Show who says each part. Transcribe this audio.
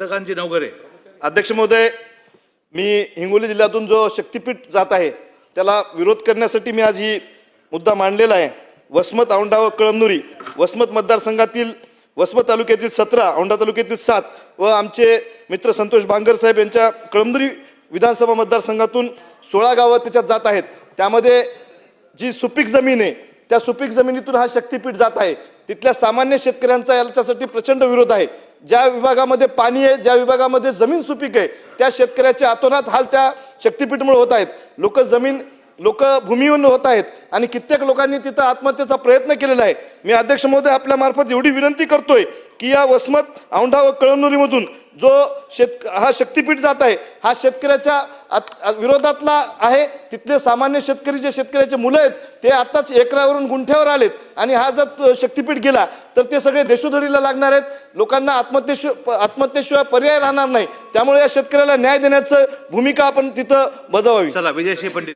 Speaker 1: चंद्रकांतजी नवघरे.
Speaker 2: अध्यक्ष महोदय, मी हिंगोली जिल्ह्यातून जो शक्तीपीठ जात आहे त्याला विरोध करण्यासाठी मी आज ही मुद्दा मांडलेला आहे. वसमत, औंढा व कळमनुरी वसमत मतदारसंघातील वसमत तालुक्यातील 17, औंढा तालुक्यातील 7 व आमचे मित्र संतोष बांगर साहेब यांच्या कळमनुरी विधानसभा मतदारसंघातून 16 गावं त्याच्यात जात आहेत. त्यामध्ये जी सुपीक जमीन आहे त्या सुपीक जमिनीतून हा शक्तीपीठ जात आहे. तिथल्या सामान्य शेतकऱ्यांचा याच्यासाठी प्रचंड विरोध आहे. ज्या विभागामध्ये पाणी आहे, ज्या विभागामध्ये जमीन सुपीक आहे, त्या शेतकऱ्याचे अतोनात हाल त्या शक्तीपीठमुळे होत आहेत. लोक भूमिहीन होत आहेत आणि कित्येक लोकांनी तिथं आत्महत्येचा प्रयत्न केलेला आहे. मी अध्यक्ष महोदय आपल्या मार्फत एवढी विनंती करतोय की या वसमत, औंढा व कळमनुरीमधून जो हा शक्तीपीठ जात आहे हा शेतकऱ्याच्या विरोधातला आहे. तिथले सामान्य शेतकरी, जे शेतकऱ्याचे मुलं आहेत ते आताच एकरावरून गुंठ्यावर आलेत आणि हा जर शक्तीपीठ गेला तर ते सगळे देशोधडीला लागणार आहेत. लोकांना आत्महत्येशिवाय पर्याय राहणार नाही. त्यामुळे या शेतकऱ्याला न्याय देण्याचं भूमिका आपण तिथं बजावावी.
Speaker 1: चला, विजयसिंह पंडित.